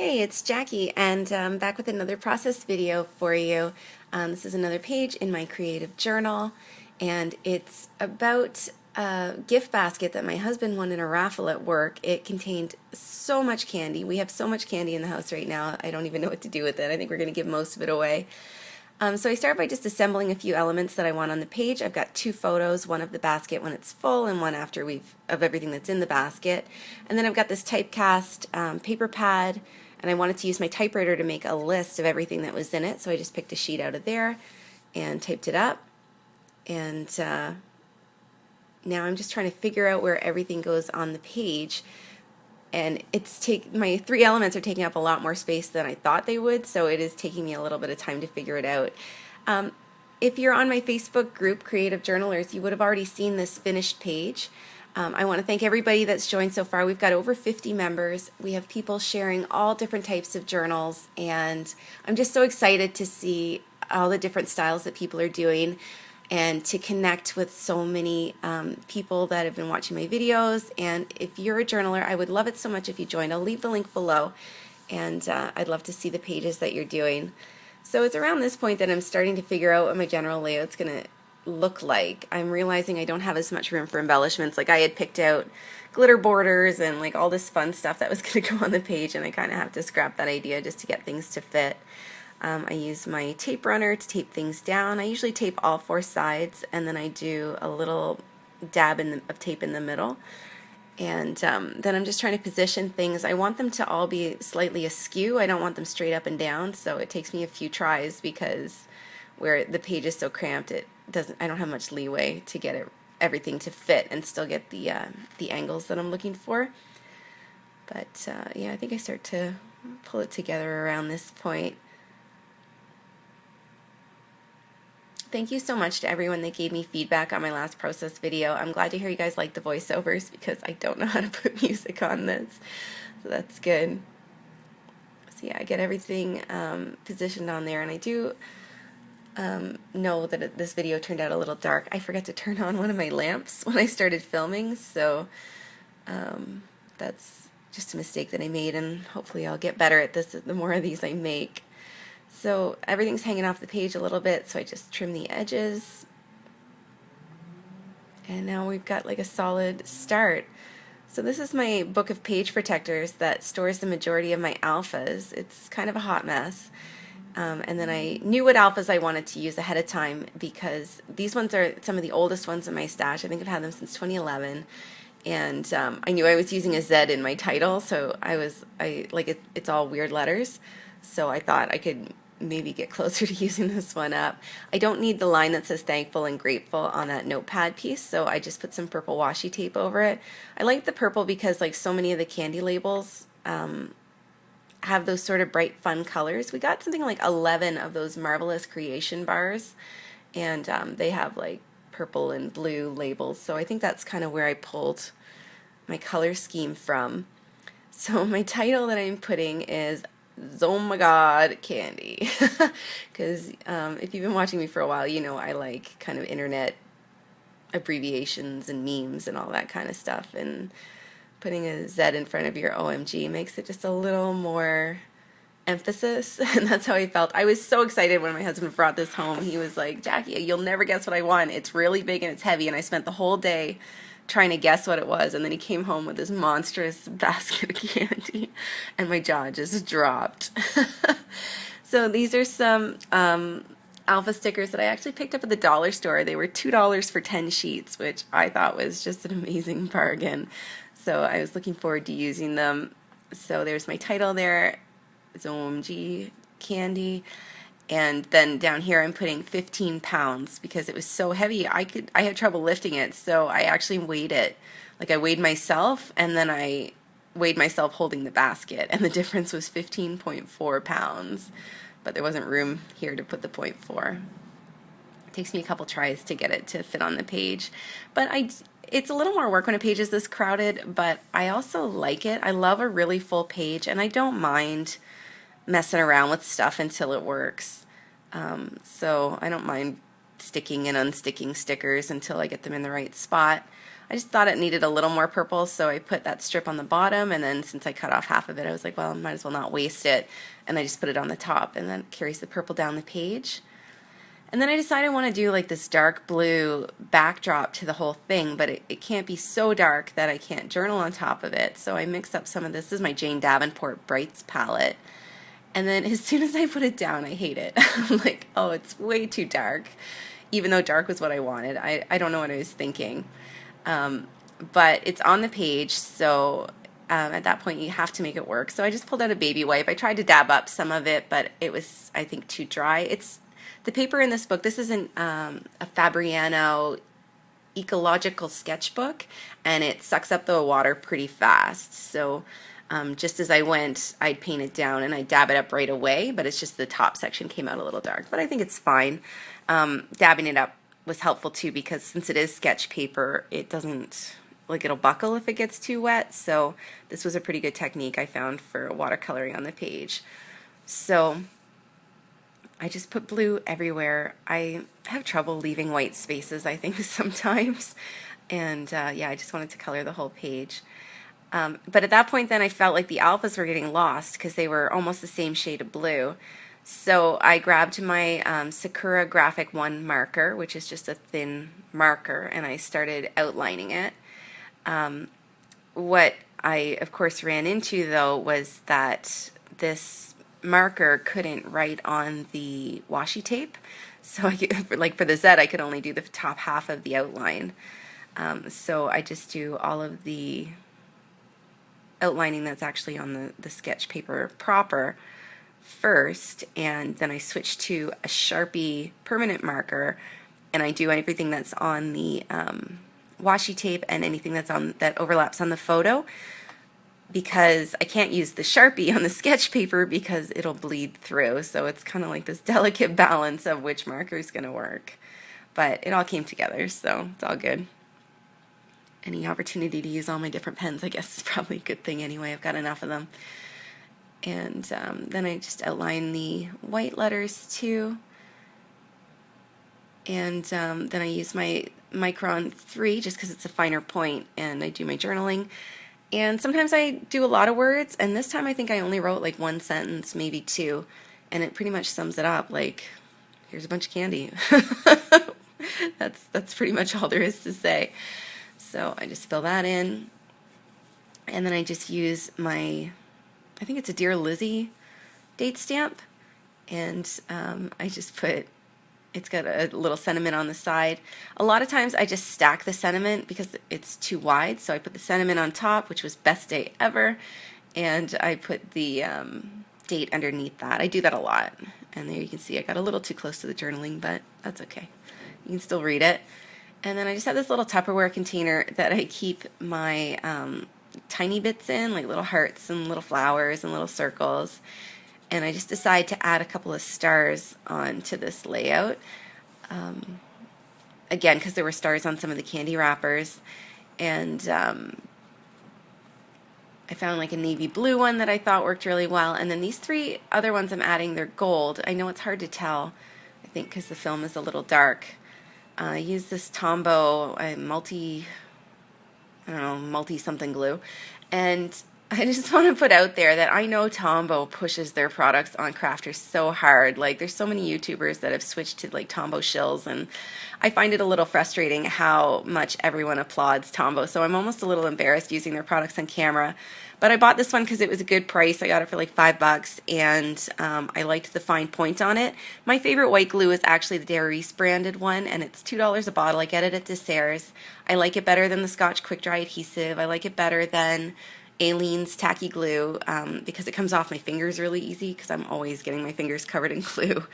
Hey, it's Jackie, and I'm back with another process video for you. This is another page in my creative journal, and it's about a gift basket that my husband won in a raffle at work. It contained so much candy. We have so much candy in the house right now, I don't even know what to do with it. I think we're going to give most of it away. So I start by just assembling a few elements that I want on the page. I've got two photos, one of the basket when it's full and one after of everything that's in the basket. And then I've got this typecast paper pad, and I wanted to use my typewriter to make a list of everything that was in it. So I just picked a sheet out of there and typed it up. And now I'm just trying to figure out where everything goes on the page. And my three elements are taking up a lot more space than I thought they would, so it is taking me a little bit of time to figure it out. If you're on my Facebook group, Creative Journalers, you would have already seen this finished page. I want to thank everybody that's joined so far. We've got over 50 members. We have people sharing all different types of journals, and I'm just so excited to see all the different styles that people are doing, and to connect with so many people that have been watching my videos. And if you're a journaler, I would love it so much if you joined. I'll leave the link below, and I'd love to see the pages that you're doing. So it's around this point that I'm starting to figure out what my general layout's going to look like. I'm realizing I don't have as much room for embellishments. Like, I had picked out glitter borders and like all this fun stuff that was going to go on the page, and I kind of have to scrap that idea just to get things to fit. I use my tape runner to tape things down. I usually tape all four sides, and then I do a little dab of tape in the middle. And then I'm just trying to position things. I want them to all be slightly askew. I don't want them straight up and down, so it takes me a few tries because where the page is so cramped, I don't have much leeway to get everything to fit and still get the angles that I'm looking for. But yeah, I think I start to pull it together around this point. Thank you so much to everyone that gave me feedback on my last process video. I'm glad to hear you guys like the voiceovers because I don't know how to put music on this, so that's good. So yeah, I get everything positioned on there, and I do know that this video turned out a little dark. I forgot to turn on one of my lamps when I started filming, so that's just a mistake that I made, and hopefully I'll get better at this the more of these I make. So everything's hanging off the page a little bit, so I just trim the edges. And now we've got like a solid start. So this is my book of page protectors that stores the majority of my alphas. It's kind of a hot mess. And then I knew what alphas I wanted to use ahead of time because these ones are some of the oldest ones in my stash. I think I've had them since 2011. And I knew I was using a Z in my title, so it's all weird letters. So I thought I could maybe get closer to using this one up. I don't need the line that says thankful and grateful on that notepad piece, so I just put some purple washi tape over it. I like the purple because like so many of the candy labels have those sort of bright fun colors. We got something like 11 of those Marvelous Creation bars, and they have like purple and blue labels, so I think that's kind of where I pulled my color scheme from. So my title that I'm putting is Oh my God, candy. Because if you've been watching me for a while, you know I like kind of internet abbreviations and memes and all that kind of stuff, and putting a Z in front of your OMG makes it just a little more emphasis, and that's how I felt. I was so excited when my husband brought this home. He was like, Jackie, you'll never guess what I won. It's really big and it's heavy, and I spent the whole day trying to guess what it was, and then he came home with this monstrous basket of candy, and my jaw just dropped. So these are some alpha stickers that I actually picked up at the dollar store. They were $2 for 10 sheets, which I thought was just an amazing bargain. So I was looking forward to using them. So there's my title there, it's OMG candy. And then down here I'm putting 15 pounds because it was so heavy I had trouble lifting it, so I actually weighed it. Like I weighed myself and then I weighed myself holding the basket, and the difference was 15.4 pounds. But there wasn't room here to put the 0.4. It takes me a couple tries to get it to fit on the page. But it's a little more work when a page is this crowded, but I also like it. I love a really full page, and I don't mind messing around with stuff until it works. So I don't mind sticking and unsticking stickers until I get them in the right spot. I just thought it needed a little more purple, so I put that strip on the bottom, and then since I cut off half of it, I was like, well, I might as well not waste it, and I just put it on the top, and then it carries the purple down the page. And then I decided I want to do like this dark blue backdrop to the whole thing, but it can't be so dark that I can't journal on top of it. So I mixed up some of this. This is my Jane Davenport Brights palette. And then as soon as I put it down, I hate it. I'm like, oh, it's way too dark. Even though dark was what I wanted. I don't know what I was thinking. But it's on the page, so at that point you have to make it work. So I just pulled out a baby wipe. I tried to dab up some of it, but it was, I think, too dry. It's the paper in this book. This isn't a Fabriano ecological sketchbook, and it sucks up the water pretty fast. So just as I went, I'd paint it down and I'd dab it up right away, but it's just the top section came out a little dark. But I think it's fine. Dabbing it up was helpful too, because since it is sketch paper, it doesn't, like, it'll buckle if it gets too wet. So this was a pretty good technique I found for watercoloring on the page. So I just put blue everywhere. I have trouble leaving white spaces, I think, sometimes. And yeah, I just wanted to color the whole page. But at that point then I felt like the alphas were getting lost because they were almost the same shade of blue. So I grabbed my Sakura Graphic 1 marker, which is just a thin marker, and I started outlining it. What I, of course, ran into, though, was that this marker couldn't write on the washi tape. So I could, like for the Z, I could only do the top half of the outline. So I just do all of the outlining that's actually on the sketch paper proper first, and then I switch to a Sharpie permanent marker, and I do everything that's on the washi tape and anything that's on that overlaps on the photo, because I can't use the Sharpie on the sketch paper because it'll bleed through. So it's kind of like this delicate balance of which marker is going to work. But it all came together, so it's all good. Any opportunity to use all my different pens, I guess, is probably a good thing anyway. I've got enough of them. And then I just outline the white letters too. And then I use my Micron 3 just because it's a finer point, and I do my journaling. And sometimes I do a lot of words, and this time I think I only wrote like one sentence, maybe two, and it pretty much sums it up. Like, here's a bunch of candy. That's pretty much all there is to say. So I just fill that in, and then I just use my, I think it's a Dear Lizzie date stamp, and I just put, it's got a little sentiment on the side. A lot of times I just stack the sentiment because it's too wide, so I put the sentiment on top, which was best day ever, and I put the date underneath that. I do that a lot, and there you can see I got a little too close to the journaling, but that's okay. You can still read it. And then I just have this little Tupperware container that I keep my tiny bits in, like little hearts and little flowers and little circles. And I just decided to add a couple of stars onto this layout. Again, because there were stars on some of the candy wrappers. And I found like a navy blue one that I thought worked really well. And then these three other ones I'm adding, they're gold. I know it's hard to tell, I think because the film is a little dark. I use this Tombow multi-something glue. And I just want to put out there that I know Tombow pushes their products on crafters so hard. Like, there's so many YouTubers that have switched to like Tombow shills, and I find it a little frustrating how much everyone applauds Tombow. So I'm almost a little embarrassed using their products on camera. But I bought this one because it was a good price. I got it for like $5, and I liked the fine point on it. My favorite white glue is actually the Deserres branded one, and it's $2 a bottle. I get it at Deserres. I like it better than the Scotch Quick Dry adhesive. I like it better than Aleene's tacky glue because it comes off my fingers really easy because I'm always getting my fingers covered in glue.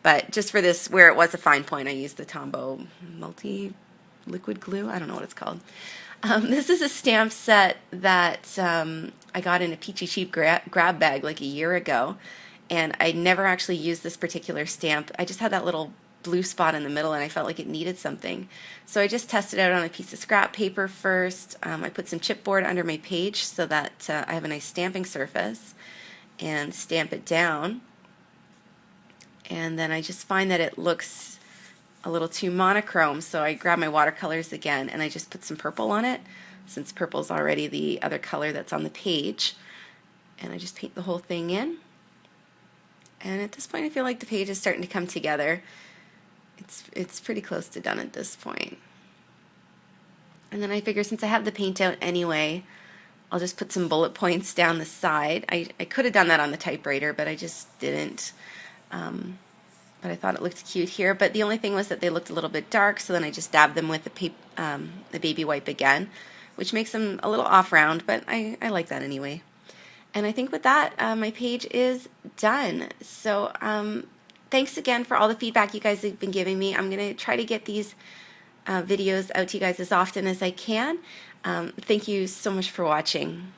But just for this, where it was a fine point, I used the Tombow multi-liquid glue. I don't know what it's called. This is a stamp set that I got in a peachy cheap grab bag like a year ago, and I never actually used this particular stamp. I just had that little blue spot in the middle, and I felt like it needed something. So I just tested it out on a piece of scrap paper first. I put some chipboard under my page so that I have a nice stamping surface, and stamp it down. And then I just find that it looks a little too monochrome, so I grabbed my watercolors again and I just put some purple on it, since purple's already the other color that's on the page. And I just paint the whole thing in. And at this point I feel like the page is starting to come together. It's pretty close to done at this point. And then I figure since I have the paint out anyway, I'll just put some bullet points down the side. I could have done that on the typewriter, but I just didn't. But I thought it looked cute here. But the only thing was that they looked a little bit dark, so then I just dabbed them with the baby wipe again, which makes them a little off-round, but I like that anyway. And I think with that, my page is done. So thanks again for all the feedback you guys have been giving me. I'm going to try to get these videos out to you guys as often as I can. Thank you so much for watching.